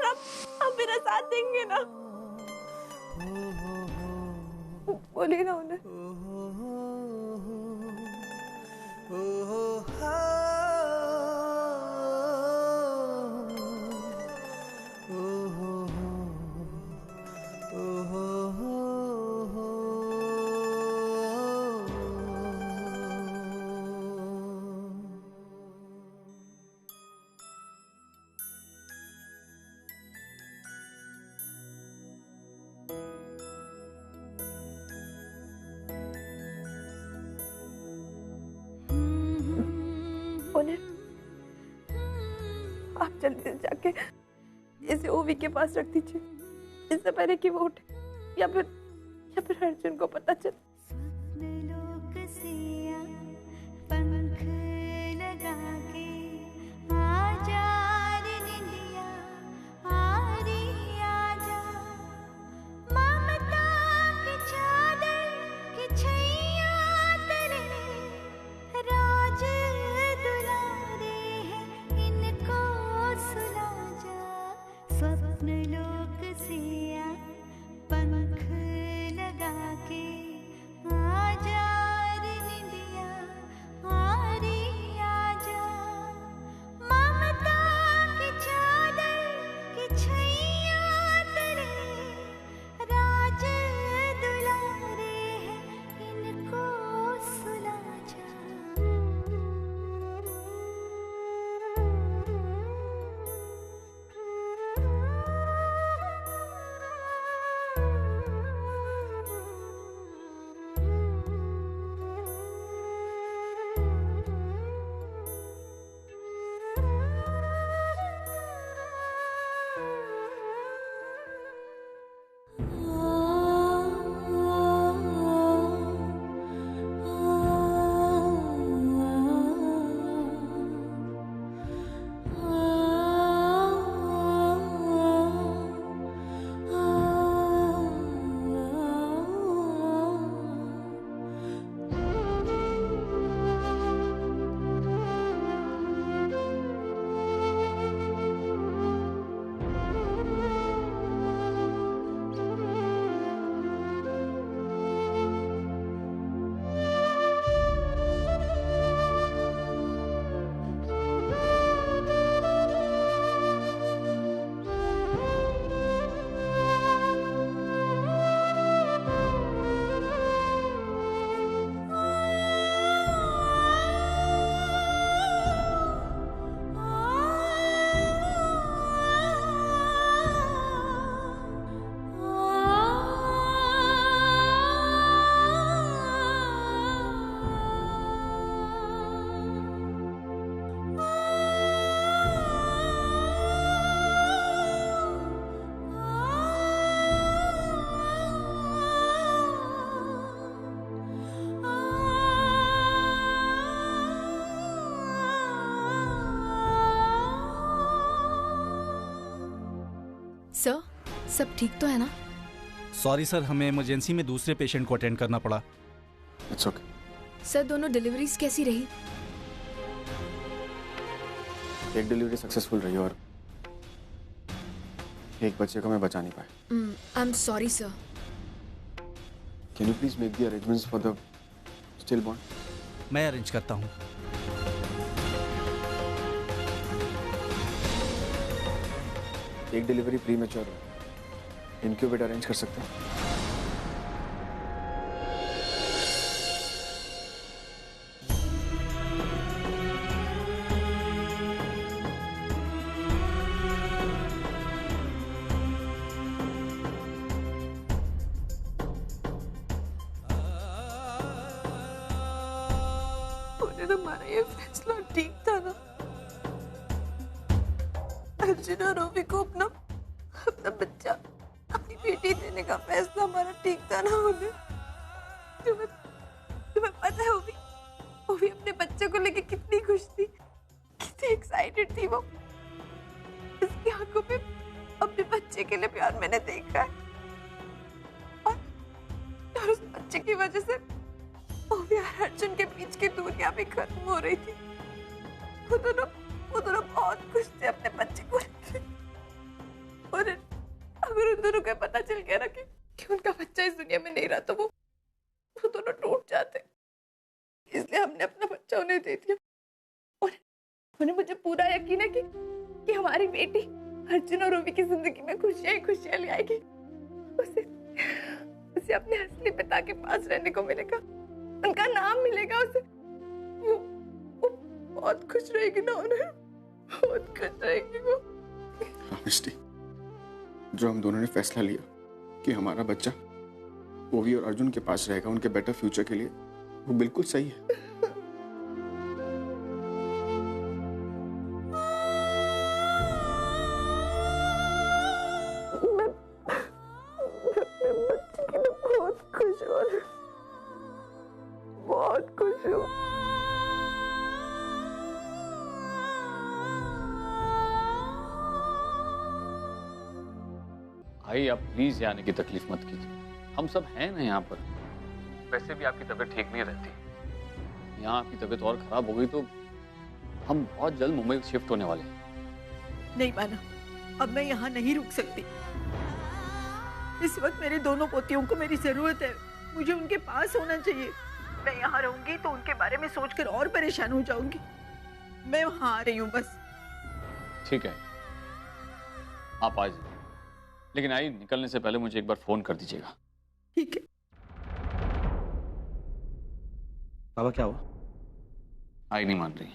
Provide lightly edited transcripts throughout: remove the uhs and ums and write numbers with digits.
आप मेरा साथ देंगे ना? बोलिए ना उन्हें। आप जल्दी से जाके इसे ओवी के पास रख दीजिए, इससे पहले कि वो उठे या फिर अर्जुन को पता चले। सर, सब ठीक तो है ना? सॉरी सर, हमें इमरजेंसी में दूसरे पेशेंट को अटेंड करना पड़ा। It's okay. सर, दोनों डिलीवरीज कैसी रही? एक डिलीवरी सक्सेसफुल रही और एक बच्चे को मैं बचा नहीं पाया। I am sorry sir. Can you please make the arrangements for the still born? मैं अरेंज करता हूँ। एक डिलीवरी प्री मैच्योर है, इनक्यूबेटर अरेंज कर सकते हैं? हमारा ये फैसला ठीक था ना? अर्जुन और ओवी को अपना बच्चा, अपनी बेटी देने का फैसला हमारा ठीक था ना? उन्हें तुम्हें पता है ओवी अपने बच्चे को लेके कितनी खुश थी, कितनी एक्साइटेड थी वो। उसकी आंखों में अपने बच्चे के लिए प्यार मैंने देखा है और उस बच्चे की वजह से ओवी और अर्जुन के बीच की दूरियां भी खत्म हो रही थी। वो दोनों बहुत खुश थे अपने बच्चे को लेकर। चल गया ना कि उनका बच्चा इस दुनिया में नहीं रहा तो वो दोनों टूट जाते, इसलिए हमने अपना बच्चा उन्हें दे दिया। और उन्हें मुझे पूरा यकीन है कि हमारी बेटी अर्जुन और रूबी की जिंदगी में खुशियां ही खुशियां ले आएगी। उसे अपने असली पिता के पास रहने को मिलेगा, उनका नाम मिलेगा उसे। वो बहुत खुश रहेगी ना, उन्हें बहुत खुश रहेगी वो। हाँ मिस्टी, जो हम दोनों ने फैसला लिया कि हमारा बच्चा ओवी और अर्जुन के पास रहेगा उनके बेटर फ्यूचर के लिए, वो बिल्कुल सही है। बहुत खुश हूँ। भाई आप प्लीज आने की तकलीफ मत कीजिए, हम सब हैं ना यहाँ पर। वैसे भी आपकी तबीयत ठीक नहीं रहती, यहाँ आपकी तबीयत और खराब हो गई तो हम बहुत जल्द मुंबई शिफ्ट होने वाले हैं। नहीं माना, अब मैं यहाँ नहीं रुक सकती। इस वक्त मेरे दोनों पोतियों को मेरी जरूरत है, मुझे उनके पास होना चाहिए। मैं यहाँ रहूंगी तो उनके बारे में सोचकर और परेशान हो जाऊंगी। मैं वहाँ आ रही हूँ बस। ठीक है, आप आ जाइए, लेकिन आई निकलने से पहले मुझे एक बार फोन कर दीजिएगा। ठीक है। बाबा क्या हुआ? आई नहीं मान रही।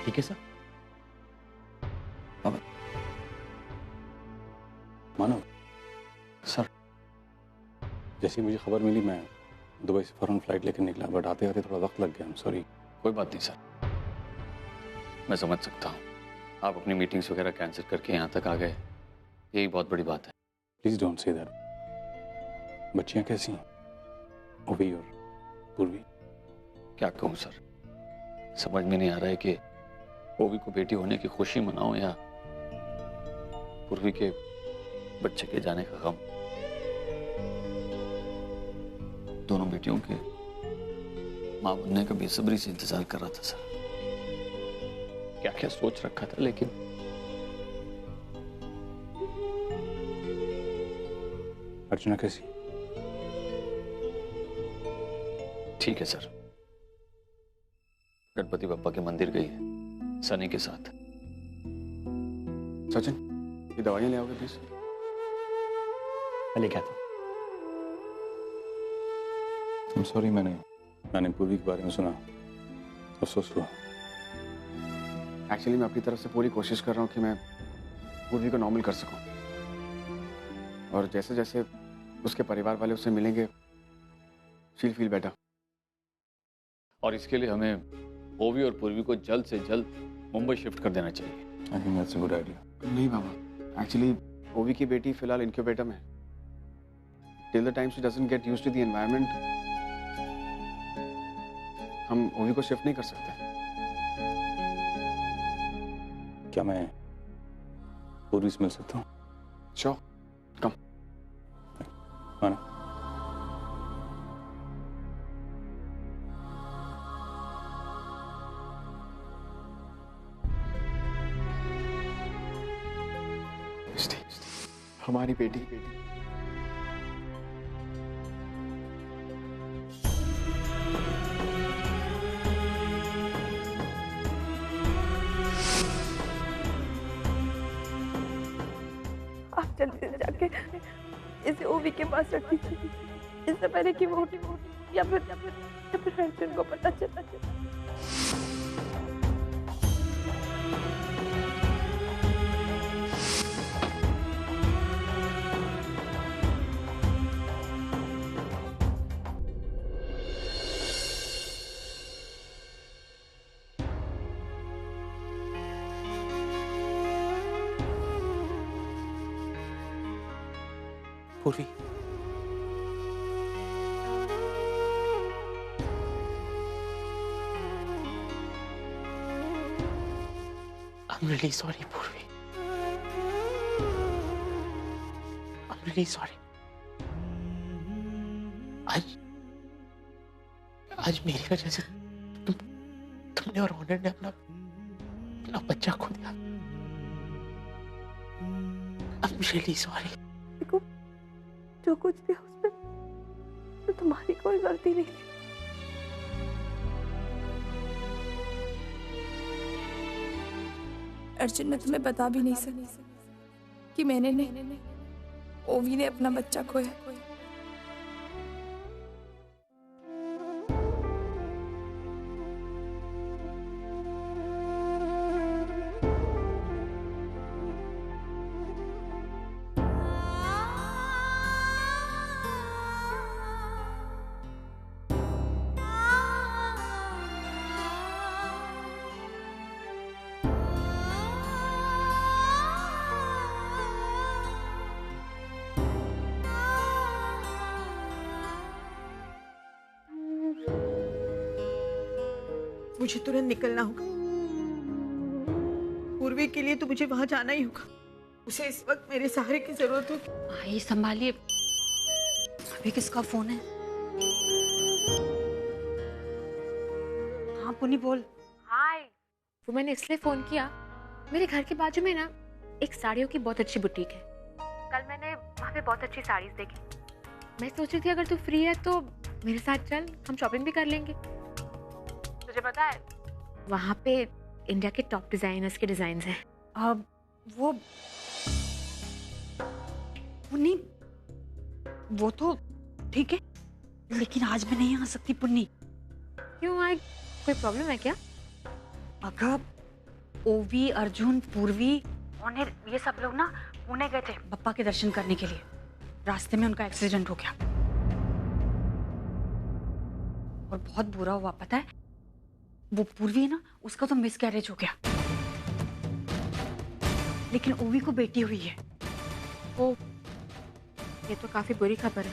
ठीक है सर। बाबा मानो सर, जैसी मुझे खबर मिली मैं दुबई से फौरन फ्लाइट लेकर निकला, बट आते आते थोड़ा वक्त लग गया। I'm sorry. कोई बात नहीं सर, मैं समझ सकता हूँ। आप अपनी मीटिंग्स वगैरह कैंसिल करके यहाँ तक आ गए, यही बहुत बड़ी बात है। Please don't say that. बच्चियाँ कैसी हैं, ओवी और पूर्वी? क्या कहूँ सर, समझ में नहीं आ रहा है कि ओवी को बेटी होने की खुशी मनाऊं या पूर्वी के बच्चे के जाने का गम। दोनों बेटियों के मां बनने का बेसब्री से इंतजार कर रहा था सर। क्या क्या सोच रखा था, लेकिन अर्चना कैसी? ठीक है सर, गणपति बप्पा के मंदिर गई है सनी के साथ। सचिन, ये दवाइयां ले आओगे प्लीज? मैं लेके आता हूँ। I'm सॉरी, मैंने पूर्वी के बारे में सुना, अफसोस हुआ। एक्चुअली मैं अपनी तरफ से पूरी कोशिश कर रहा हूँ कि मैं पूर्वी को नॉर्मल कर सकूं, और जैसे जैसे उसके परिवार वाले उससे मिलेंगे शील फील बेटर। और इसके लिए हमें ओवी और पूर्वी को जल्द से जल्द मुंबई शिफ्ट कर देना चाहिए। I think that's a good idea. नहीं बाबा, एक्चुअली ओवी की बेटी फिलहाल इनक्यूबेटर में है। Till the time she doesn't get used to the environment, हम ओवी को शिफ्ट नहीं कर सकते। क्या मैं पूर्वी से मिल सकता हूँ? श्योर, कम। माना। हमारी बेटी आप जल्दी से जाके इसे ओवी के पास रख दीजिए, इससे पहले कि वो या फिर अर्जुन को पता चला। पूर्वी, I'm really sorry, पूर्वी। I'm really sorry। आज मेरी वजह से तुमने और ऑनर ने अपना बच्चा खो दिया। I'm really sorry. देखो, जो कुछ भी है उसमें तो तुम्हारी कोई गलती नहीं थी। अर्जुन, मैं तुम्हें बता भी नहीं सकती कि मैंने नहीं, ओवी ने अपना बच्चा खोया। मुझे तुरंत निकलना होगा। पूर्वी के लिए तो मुझे वहां जाना ही होगा। उसे इस वक्त मेरे सहारे की जरूरत होगी। भाई संभालिए, अभी किसका फोन है? हाँ पुनी बोल। हाय। वो मैंने इसलिए फोन किया, मेरे घर के बाजू में ना एक साड़ियों की बहुत अच्छी बुटीक है। कल मैंने वहाँ पे बहुत अच्छी साड़ीज देखी। मैं सोच रही थी अगर तू फ्री है तो मेरे साथ चल, हम शॉपिंग भी कर लेंगे। तुझे पता है वहाँ पे इंडिया के टॉप डिजाइनर्स के डिजाइन हैं। अब वो पुन्नी, वो तो ठीक है, लेकिन आज मैं नहीं आ सकती पुन्नी। क्यों आई, कोई प्रॉब्लम है क्या? अगर ओवी, अर्जुन, पूर्वी और ये सब लोग ना पुणे गए थे बप्पा के दर्शन करने के लिए। रास्ते में उनका एक्सीडेंट हो गया और बहुत बुरा हुआ। पता है वो पूर्वी है ना, उसका तो मिस कैरेज हो गया, लेकिन ओवी को बेटी हुई है। ओ, ये तो काफी बुरी खबर है।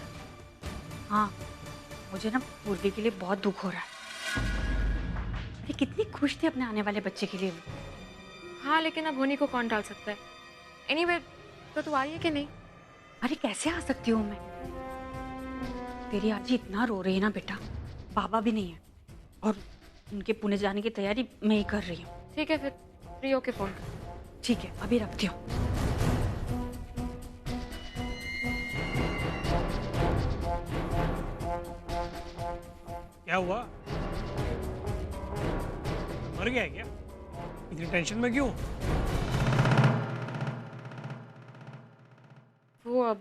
हाँ, मुझे ना पूर्वी के लिए बहुत दुख हो रहा है। अरे कितनी खुश थी अपने आने वाले बच्चे के लिए वो। हाँ, लेकिन अब होनी को कौन टाल सकता है। एनीवे, तो तू आई है कि नहीं? अरे कैसे आ सकती हूँ मैं? तेरी आजी इतना रो रही है ना बेटा, बाबा भी नहीं है और उनके पुणे जाने की तैयारी मैं ही कर रही हूँ। ठीक है, फिर फ्री होके फोन कर। ठीक है, अभी रखती हूँ। क्या हुआ? मर गया है क्या? इतनी टेंशन में क्यों? वो अब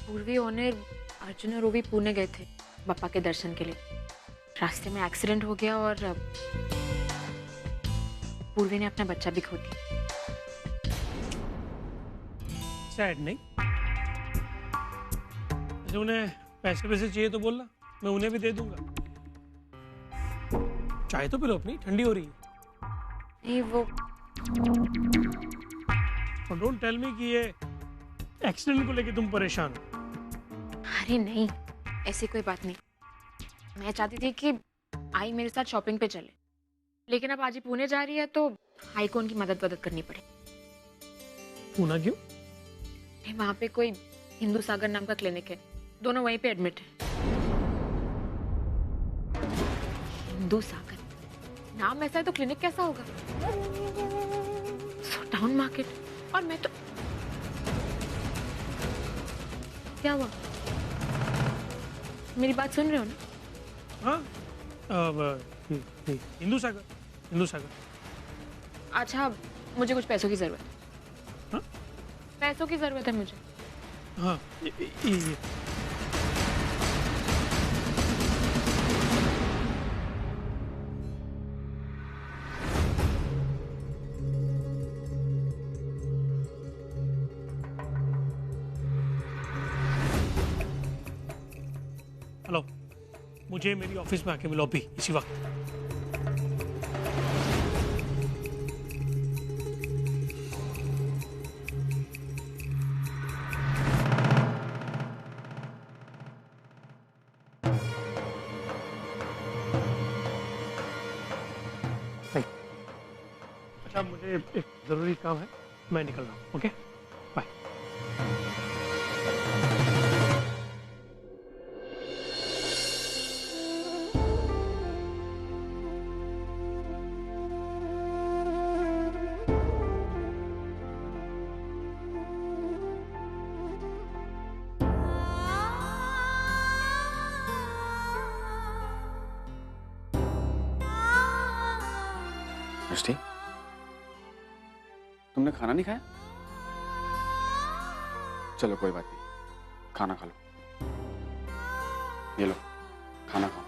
पूर्वी होने अर्जुन और ओवी पुणे गए थे बप्पा के दर्शन के लिए। रास्ते में एक्सीडेंट हो गया और पूर्वी ने अपना बच्चा भी खो दिया। सैड नहीं? जैसे उन्हें पैसे चाहिए तो बोलना, मैं उन्हें भी दे दूंगा। चाय तो पी लो अपनी, ठंडी हो रही है। नहीं वो डोंट टेल मी कि ये एक्सीडेंट को लेके तुम परेशान हो। अरे नहीं, ऐसी कोई बात नहीं। मैं चाहती थी कि आई मेरे साथ शॉपिंग पे चले, लेकिन अब आज ही पुणे जा रही है तो आई को उनकी मदद करनी पड़े। पूना क्यों? वहाँ पे कोई हिंदू सागर नाम का क्लिनिक है, दोनों वहीं पे एडमिट है। हिंदू सागर नाम ऐसा है तो क्लिनिक कैसा होगा? Town market. और मैं तो क्या हुआ? मेरी बात सुन रहे हो ना? हाँ, हिंदू सागर। अच्छा, मुझे कुछ पैसों की जरूरत है। हाँ? पैसों की जरूरत है मुझे। हाँ, ये। हेलो, मुझे मेरी ऑफिस में आके मिलो अभी इसी वक्त। अच्छा, मुझे एक जरूरी काम है, मैं निकल रहा हूँ। Okay, bye. मिष्टी, तुमने खाना नहीं खाया? चलो कोई बात नहीं, खाना खा लो। ये लो, खाना खाओ।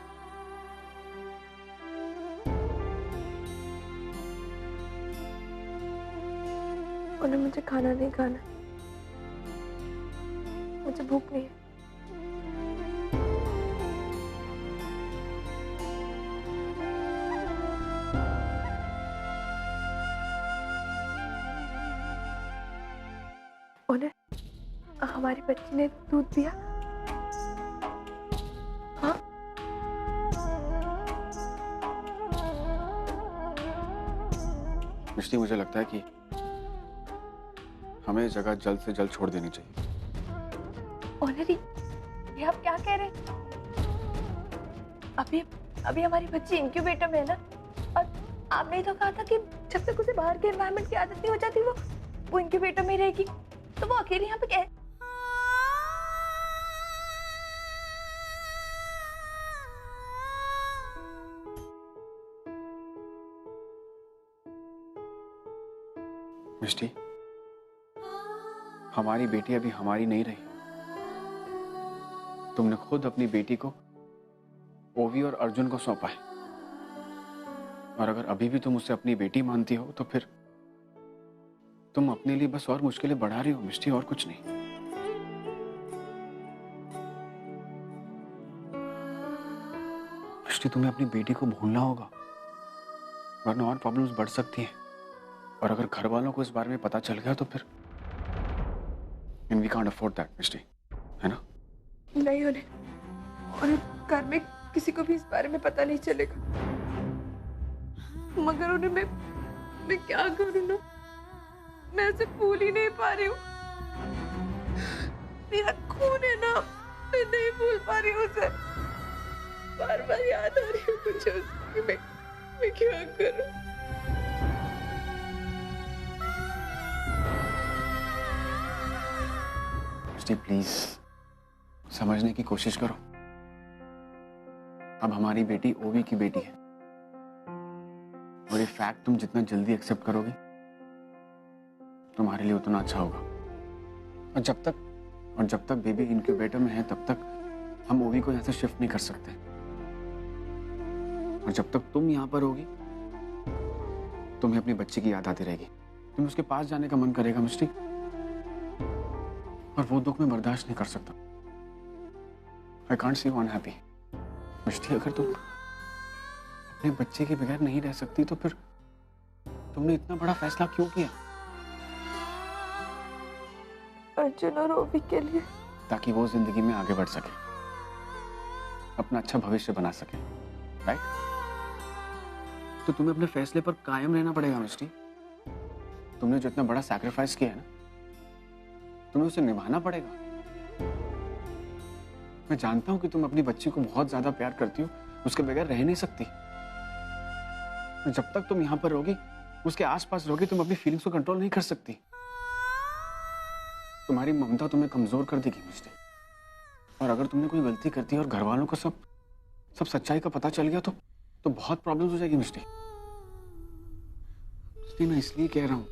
उन्हें मुझे खाना नहीं खाना, मुझे भूख नहीं है। उन्हें हमारी बच्ची ने दूध दिया? हाँ? मिष्टी, मुझे लगता है कि हमें ये जगह जल्द से जल्द छोड़ देनी चाहिए। ऑनरी, ये आप क्या कह रहे हैं? अभी अभी हमारी बच्ची इंक्यूबेटर में है ना, और आपने ही तो कहा था कि जब तक उसे बाहर के एनवायरनमेंट की आदत नहीं हो जाती वो इंक्यूबेटर में रहेगी, तो वो अकेली यहाँ पे क्या है? मिष्टी, हमारी बेटी अभी हमारी नहीं रही। तुमने खुद अपनी बेटी को ओवी और अर्जुन को सौंपा है, और अगर अभी भी तुम उसे अपनी बेटी मानती हो तो फिर तुम अपने लिए बस और मुश्किलें बढ़ा रही हो मिष्टी, और कुछ नहीं। मिष्टी, तुम्हें अपनी बेटी को भूलना होगा, वरना और प्रॉब्लम्स बढ़ सकती हैं। और अगर घर वालों को इस बारे में पता चल गया तो फिर we can't afford that, मिष्टी, है ना? नहीं, उन्हें घर में किसी को भी इस बारे में पता नहीं चलेगा। मगर उन्हें मैं क्या करूं ना, मैं उसे भूल ही नहीं पा रही हूँ। मेरा खून है ना, मैं नहीं भूल पा रही हूँ उसे। बार बार याद आ रही है मुझे उसकी। मैं क्या करूं? प्लीज समझने की कोशिश करो। अब हमारी बेटी ओवी की बेटी है, और ये फैक्ट तुम जितना जल्दी एक्सेप्ट करोगे तुम्हारे लिए उतना अच्छा होगा। और जब तक बेबी इंक्यूबेटर में है तब तक हम ओवी को यहाँ से शिफ्ट नहीं कर सकते। और जब तक तुम यहाँ पर होगी तुम्हें अपनी बच्ची की याद आती रहेगी, तुम्हें उसके पास जाने का मन करेगा मिष्टी, और वो दुख मैं बर्दाश्त नहीं कर सकता। I can't see you unhappy। मिष्टी, अगर तुम अपने बच्चे के बगैर नहीं रह सकती तो फिर तुमने इतना बड़ा फैसला क्यों किया? अर्जुन और ओवी के लिए, ताकि वो जिंदगी में आगे बढ़ सके, अपना अच्छा भविष्य बना सके, राइट? तो तुम्हें अपने फैसले पर कायम रहना पड़ेगा मिष्टी। तुमने जो इतना बड़ा सैक्रिफाइस किया है ना, तुम्हें उसे निभाना पड़ेगा। मैं जानता हूं कि तुम अपनी बच्ची को बहुत ज्यादा प्यार करती हो, उसके बगैर रह नहीं सकती। जब तक तुम यहां पर रहोगी, उसके आसपास रहोगी, तुम अपनी फीलिंग्स को कंट्रोल नहीं कर सकती। तुम्हारी ममता तुम्हें कमजोर कर देगी मिस्टी। और अगर तुमने कोई गलती कर दी और घर वालों को सब सच्चाई का पता चल गया तो बहुत प्रॉब्लम हो जाएगी मिस्टी। इसलिए मैं इसलिए कह रहा हूं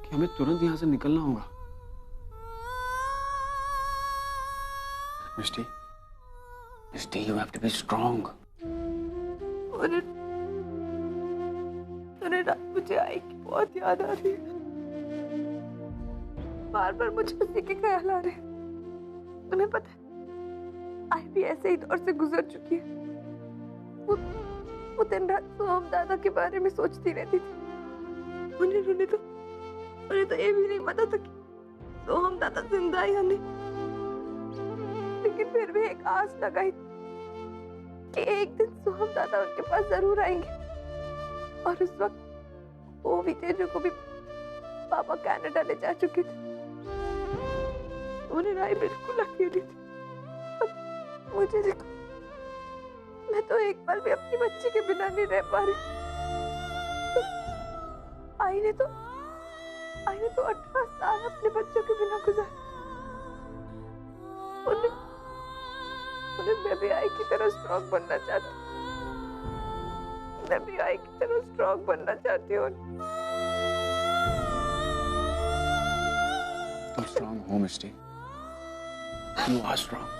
कि हमें तुरंत यहां से निकलना होगा। मिस्टी, you have to be strong। उन्हें रात मुझे आई की बहुत याद आ रही है। बार बार मुझे उसी के ख्याल आ रहे हैं। तुम्हें पता है, आई भी ऐसे ही दौर से गुजर चुकी है। वो दिन रात सोहम दादा के बारे में सोचती रहती थी। उन्हें तो ये भी नहीं पता था कि सोहम दादा जिंदा है या नहीं। लेकिन फिर भी एक आस लगाई कि एक दिन सोहम दादा उनके पास जरूर आएंगे। और उस वक्त वो भी तेजू को भी पापा कनाडा ले जा चुके थे। उन्हें राय बिल्कुल अकेली थी। मुझे देखो, मैं तो एक पल भी अपनी बच्ची के बिना नहीं रह पा रही। आई ने तो 18 साल अपने बच्चों के बिना गुजारे। उन्हें बेबी आई की तरह स्ट्रॉन्ग बनना चाहती। मैं भी आई की तरह स्ट्रांग बनना चाहती हूँ। तुम स्ट्रांग हो मिस्टी, यू आर स्ट्रांग।